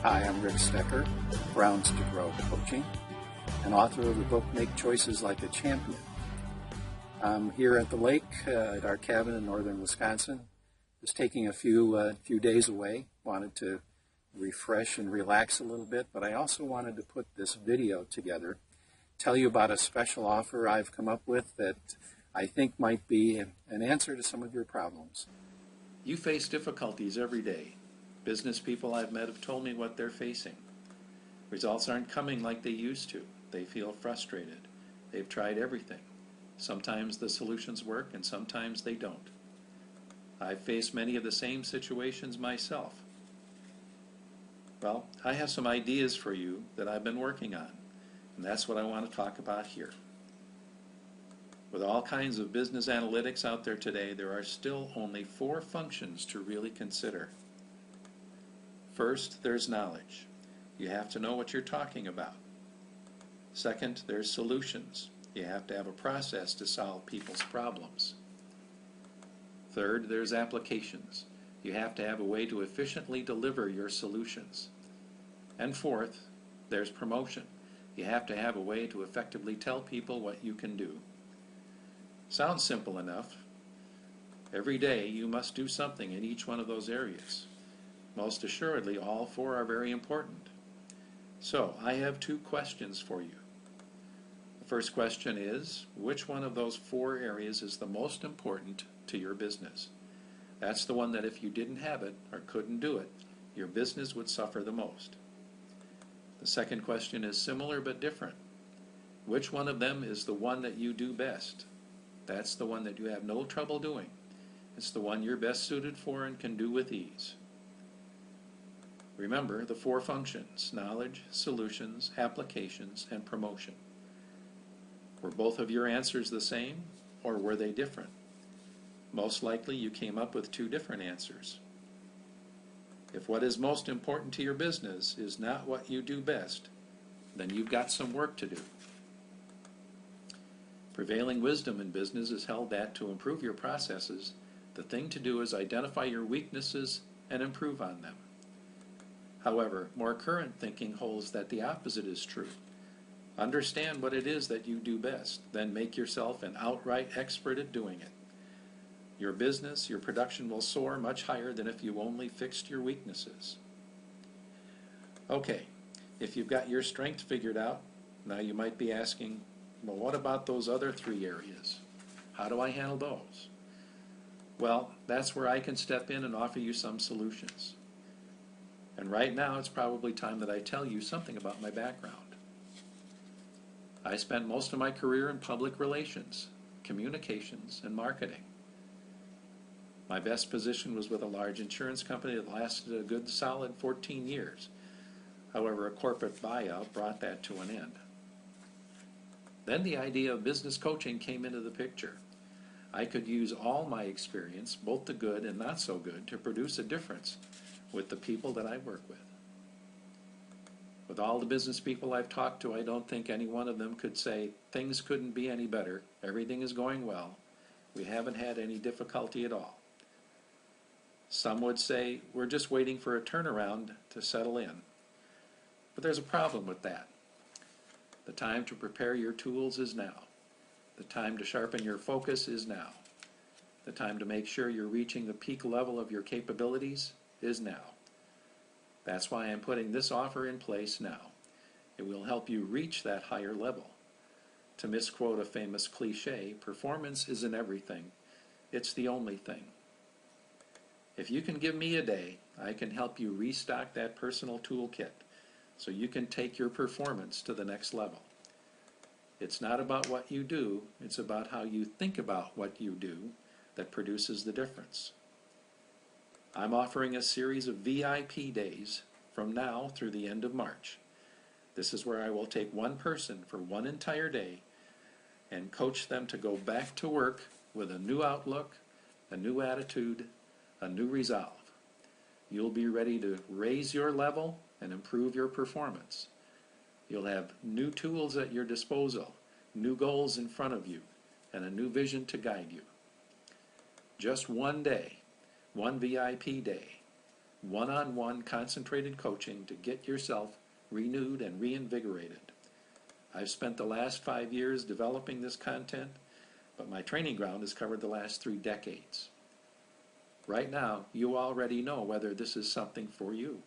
Hi, I'm Rick Stecker, Browns to Grow Coaching, and author of the book Make Choices Like a Champion. I'm here at the lake at our cabin in northern Wisconsin. Just taking a few days away. Wanted to refresh and relax a little bit, but I also wanted to put this video together, tell you about a special offer I've come up with that I think might be an answer to some of your problems. You face difficulties every day. Business people I've met have told me what they're facing. Results aren't coming like they used to. They feel frustrated. They've tried everything. Sometimes the solutions work and sometimes they don't. I've faced many of the same situations myself. Well, I have some ideas for you that I've been working on, and that's what I want to talk about here. With all kinds of business analytics out there today, there are still only 4 functions to really consider. First, there's knowledge. You have to know what you're talking about. Second, there's solutions. You have to have a process to solve people's problems. Third, there's applications. You have to have a way to efficiently deliver your solutions. And fourth, there's promotion. You have to have a way to effectively tell people what you can do. Sounds simple enough. Every day you must do something in each one of those areas. Most assuredly, all 4 are very important. So, I have 2 questions for you. The first question is, which one of those 4 areas is the most important to your business? That's the one that if you didn't have it or couldn't do it, your business would suffer the most. The second question is similar but different. Which one of them is the one that you do best? That's the one that you have no trouble doing. It's the one you're best suited for and can do with ease. Remember the 4 functions: knowledge, solutions, applications, and promotion. Were both of your answers the same, or were they different? Most likely you came up with 2 different answers. If what is most important to your business is not what you do best, then you've got some work to do. Prevailing wisdom in business is held that to improve your processes, the thing to do is identify your weaknesses and improve on them. However, more current thinking holds that the opposite is true. Understand what it is that you do best, then make yourself an outright expert at doing it. Your business, your production will soar much higher than if you only fixed your weaknesses. Okay, if you've got your strength figured out, now you might be asking, well, what about those other 3 areas? How do I handle those? Well, that's where I can step in and offer you some solutions. And right now, it's probably time that I tell you something about my background. I spent most of my career in public relations, communications, and marketing. My best position was with a large insurance company that lasted a good solid 14 years. However, a corporate buyout brought that to an end. Then the idea of business coaching came into the picture. I could use all my experience, both the good and not so good, to produce a difference with the people that I work with. With all the business people I've talked to, I don't think any one of them could say, things couldn't be any better, everything is going well, we haven't had any difficulty at all. Some would say, we're just waiting for a turnaround to settle in. But there's a problem with that. The time to prepare your tools is now. The time to sharpen your focus is now. The time to make sure you're reaching the peak level of your capabilities is now. That's why I'm putting this offer in place now. It will help you reach that higher level. To misquote a famous cliche, performance isn't everything. It's the only thing. If you can give me a day, I can help you restock that personal toolkit so you can take your performance to the next level. It's not about what you do, it's about how you think about what you do that produces the difference. I'm offering a series of VIP days from now through the end of March. This is where I will take one person for one entire day and coach them to go back to work with a new outlook, a new attitude, a new resolve. You'll be ready to raise your level and improve your performance. You'll have new tools at your disposal, new goals in front of you, and a new vision to guide you. Just one day, one VIP day, one-on-one concentrated coaching to get yourself renewed and reinvigorated. I've spent the last 5 years developing this content, but my training ground has covered the last 3 decades. Right now, you already know whether this is something for you,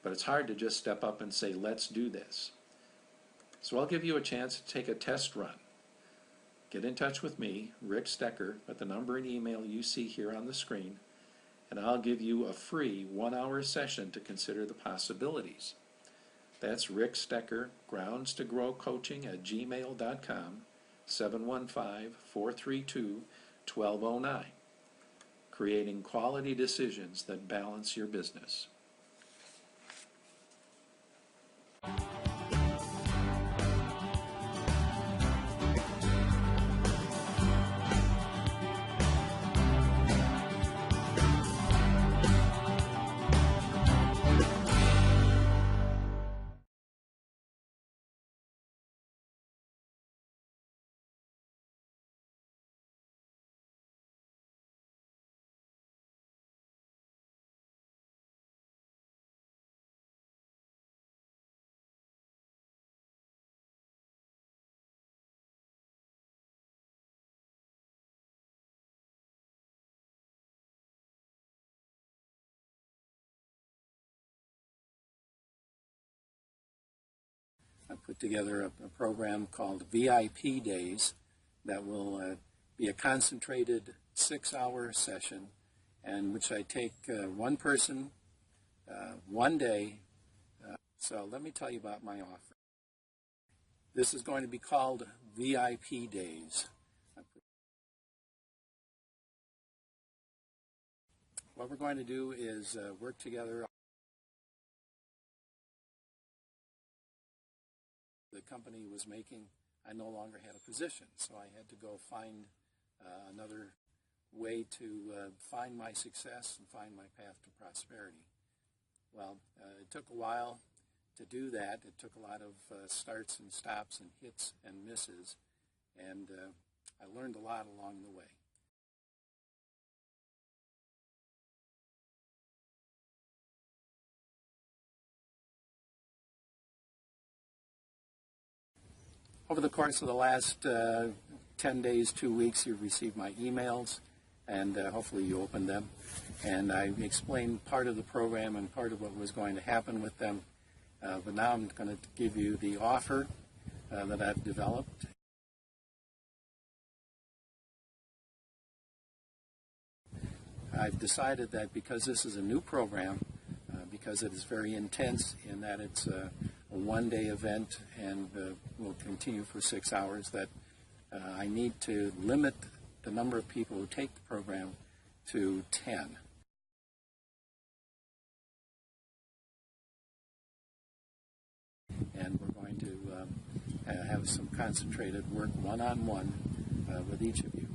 but it's hard to just step up and say, let's do this. So I'll give you a chance to take a test run. Get in touch with me, Rick Stecker, at the number and email you see here on the screen, and I'll give you a free 1-hour session to consider the possibilities. That's Rick Stecker, Grounds to Grow Coaching at gmail.com, 715-432-1209. Creating quality decisions that balance your business. I put together a program called VIP Days that will be a concentrated 6-hour session in which I take one person, one day. So let me tell you about my offer. This is going to be called VIP Days. What we're going to do is work together. The company was making, I no longer had a position, so I had to go find another way to find my success and find my path to prosperity. Well, it took a while to do that. It took a lot of starts and stops and hits and misses, and I learned a lot along the way. Over the course of the last 10 days, 2 weeks, you've received my emails, and hopefully you opened them. And I explained part of the program and part of what was going to happen with them. But now I'm going to give you the offer that I've developed. I've decided that because this is a new program, because it is very intense in that it's a one-day event and will continue for 6 hours, that I need to limit the number of people who take the program to 10. And we're going to have some concentrated work one-on-one with each of you.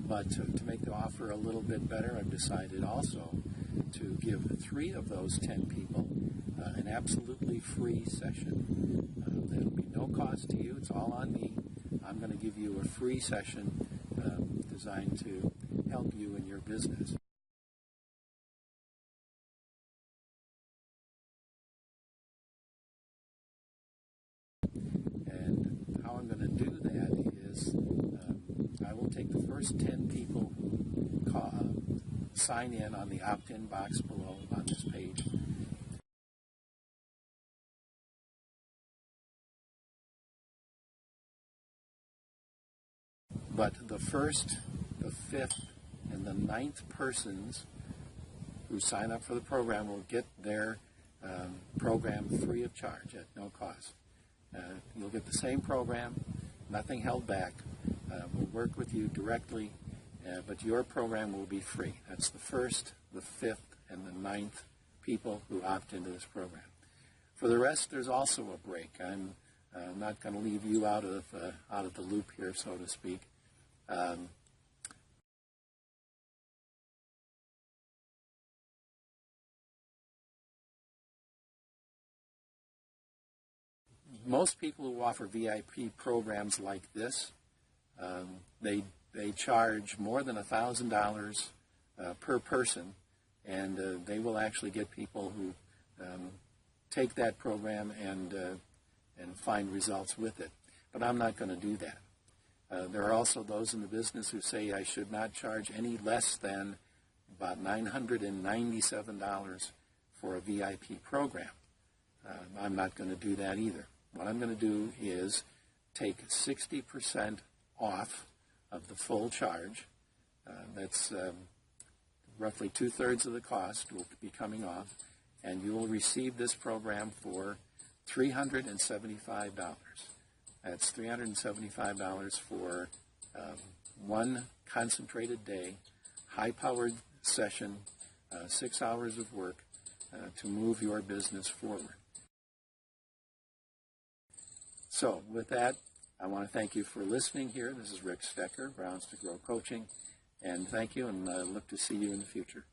But to make the offer a little bit better, I've decided also to give 3 of those 10 people an absolutely free session. There'll be no cost to you. It's all on me. I'm going to give you a free session designed to help you in your business. And how I'm going to do that is I will take the first 10 people who sign in on the opt-in box below on this page. But the 1st, the 5th, and the 9th persons who sign up for the program will get their program free of charge at no cost. You'll get the same program, nothing held back. We'll work with you directly, but your program will be free. That's the 1st, the 5th, and the 9th people who opt into this program. For the rest, there's also a break. I'm not going to leave you out of the loop here, so to speak. Most people who offer VIP programs like this, they charge more than $1,000 per person, and they will actually get people who take that program and find results with it. But I'm not going to do that. There are also those in the business who say I should not charge any less than about $997 for a VIP program. I'm not going to do that either. What I'm going to do is take 60% off of the full charge. That's roughly 2/3 of the cost will be coming off, and you will receive this program for $375. That's $375 for one concentrated day, high-powered session, 6 hours of work to move your business forward. So with that, I want to thank you for listening here. This is Rick Stecker, Browns to Grow Coaching, and thank you, and look to see you in the future.